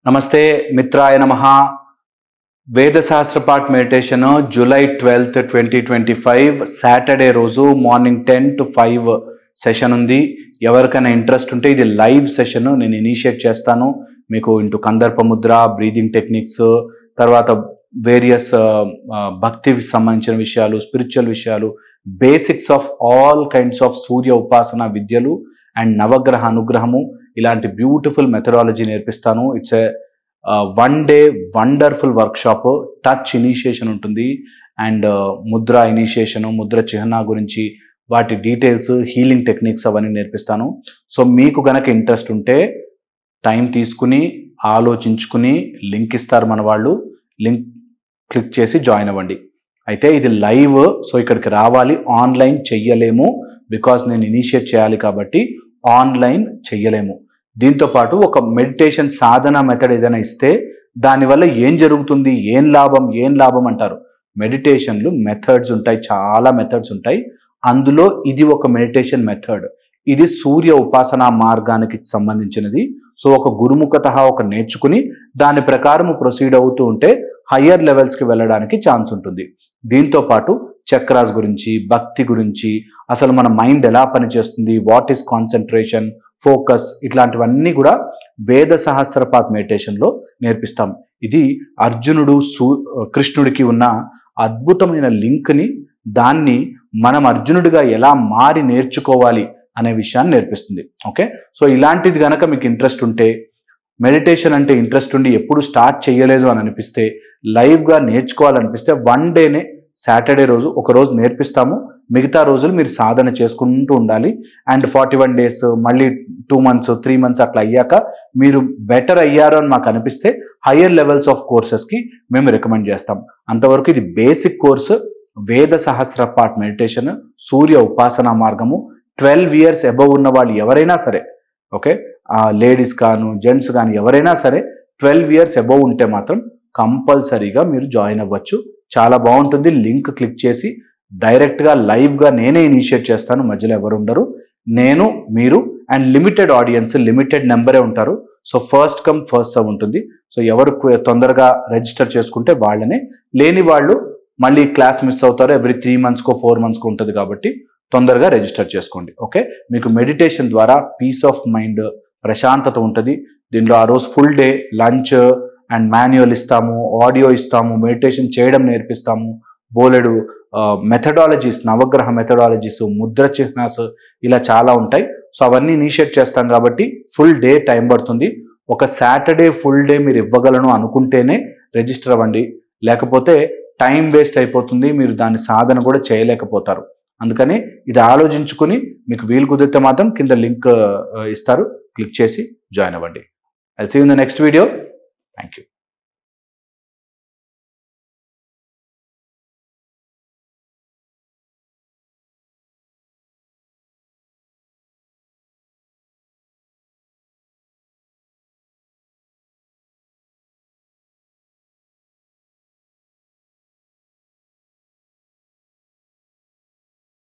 నమస్తే మిత్రాయ నమః. వేద సహస్రపాఠ్ మెడిటేషన్ జూలై 12th 2025 సాటర్డే రోజు మార్నింగ్ 10 to 5 సెషన్ ఉంది. ఎవరికైనా ఇంట్రెస్ట్ ఉంటే ఇది లైవ్ సెషన్ నేను ఇనిషియేట్ చేస్తాను. మీకు into Kandarpa Mudra, breathing techniques, తర్వాత వేరియస్ భక్తికి సంబంధించిన విషయాలు, స్పిరిచువల్ విషయాలు, basics of all kinds of Surya ఉపాసన విద్యలు అండ్ నవగ్రహ అనుగ్రహము, ఇలాంటి బ్యూటిఫుల్ మెథడాలజీ నేర్పిస్తాను. It's a 1 day wonderful workshop. Touch initiation ఉంటుంది అండ్ ముద్ర ఇనిషియేషన్, ముద్ర చిహ్న గురించి వాటి డీటెయిల్స్, హీలింగ్ టెక్నిక్స్ అవన్నీ నేర్పిస్తాను. సో మీకు గనక ఇంట్రెస్ట్ ఉంటే టైం తీసుకుని ఆలోచించుకుని లింక్ ఇస్తారు మన వాళ్ళు, లింక్ క్లిక్ చేసి జాయిన్ అవ్వండి. అయితే ఇది లైవ్, సో ఇక్కడికి రావాలి. ఆన్లైన్ చెయ్యలేము బికాస్ నేను ఇనిషియేట్ చేయాలి కాబట్టి ఆన్లైన్ చెయ్యలేము. దీంతోపాటు ఒక మెడిటేషన్ సాధన మెథడ్ ఏదైనా ఇస్తే దానివల్ల ఏం జరుగుతుంది, ఏం లాభం అంటారు. మెడిటేషన్లు మెథడ్స్ ఉంటాయి, చాలా మెథడ్స్ ఉంటాయి. అందులో ఇది ఒక మెడిటేషన్ మెథడ్. ఇది సూర్య ఉపాసనా మార్గానికి సంబంధించినది. సో ఒక గురుముఖత ఒక నేర్చుకుని దాని ప్రకారం ప్రొసీడ్ అవుతూ ఉంటే హయ్యర్ లెవెల్స్కి వెళ్ళడానికి ఛాన్స్ ఉంటుంది. దీంతోపాటు చక్రాస్ గురించి, భక్తి గురించి, అసలు మన మైండ్ ఎలా పనిచేస్తుంది, వాట్ ఈస్ కాన్సన్ట్రేషన్, ఫోకస్, ఇట్లాంటివన్నీ కూడా వేద సహస్రపాత్ మెడిటేషన్లో నేర్పిస్తాం. ఇది అర్జునుడు కృష్ణుడికి ఉన్న అద్భుతమైన లింక్ని, దాన్ని మనం అర్జునుడిగా ఎలా మారి నేర్చుకోవాలి అనే విషయాన్ని నేర్పిస్తుంది. ఓకే, సో ఇలాంటిది కనుక మీకు ఇంట్రెస్ట్ ఉంటే, మెడిటేషన్ అంటే ఇంట్రెస్ట్ ఉండి ఎప్పుడు స్టార్ట్ చేయలేదు అని అనిపిస్తే, లైవ్గా నేర్చుకోవాలనిపిస్తే 1 day సాటర్డే రోజు ఒక రోజు నేర్పిస్తాము. మిగతా రోజులు మీరు సాధన చేసుకుంటూ ఉండాలి. అండ్ 41 days, మళ్ళీ 2 months 3 months అట్లా అయ్యాక మీరు బెటర్ అయ్యారు అని మాకు అనిపిస్తే హయ్యర్ లెవెల్స్ ఆఫ్ కోర్సెస్కి మేము రికమెండ్ చేస్తాం. అంతవరకు ఇది బేసిక్ కోర్సు, వేద సహస్రపాఠ్ మెడిటేషన్, సూర్య ఉపాసనా మార్గము. 12 years అబవ్ ఉన్న వాళ్ళు ఎవరైనా సరే, ఓకే, లేడీస్ కాను జెంట్స్ కానీ ఎవరైనా సరే 12 years అబవ్ ఉంటే మాత్రం కంపల్సరీగా మీరు జాయిన్ అవ్వచ్చు. చాలా బాగుంటుంది. లింక్ క్లిక్ చేసి డైరెక్ట్గా లైవ్గా నేనే ఇనిషియేట్ చేస్తాను, మధ్యలో ఎవరు ఉండరు. నేను, మీరు అండ్ లిమిటెడ్ ఆడియన్స్, లిమిటెడ్ నెంబరే ఉంటారు. So first come first serve ఉంటుంది. సో ఎవరు తొందరగా రిజిస్టర్ చేసుకుంటే వాళ్ళనే, లేని వాళ్ళు మళ్ళీ క్లాస్ మిస్ అవుతారు. ఎవ్రీ 3 monthsకో 4 monthsకో ఉంటుంది కాబట్టి తొందరగా రిజిస్టర్ చేసుకోండి. ఓకే, మీకు మెడిటేషన్ ద్వారా పీస్ ఆఫ్ మైండ్, ప్రశాంతత ఉంటుంది. దీనిలో ఆ రోజు full day lunch and manual ఇస్తాము, ఆడియో ఇస్తాము, మెడిటేషన్ చేయడం నేర్పిస్తాము, బోలెడు మెథడాలజీస్, నవగ్రహ మెథడాలజీస్, ముద్ర చిహ్నాస్, ఇలా చాలా ఉంటాయి. సో అవన్నీ ఇనిషియేట్ చేస్తాం కాబట్టి ఫుల్ డే టైం పడుతుంది. ఒక సాటర్డే ఫుల్ డే మీరు ఇవ్వగలను అనుకుంటేనే రిజిస్టర్ అవ్వండి, లేకపోతే టైం వేస్ట్ అయిపోతుంది, మీరు దాని సాధన కూడా చేయలేకపోతారు. అందుకని ఇది ఆలోచించుకుని మీకు వీలు కుదిరితే మాత్రం కింద లింక్ ఇస్తారు, క్లిక్ చేసి జాయిన్ అవ్వండి. I'll see you in the next video. Thank you.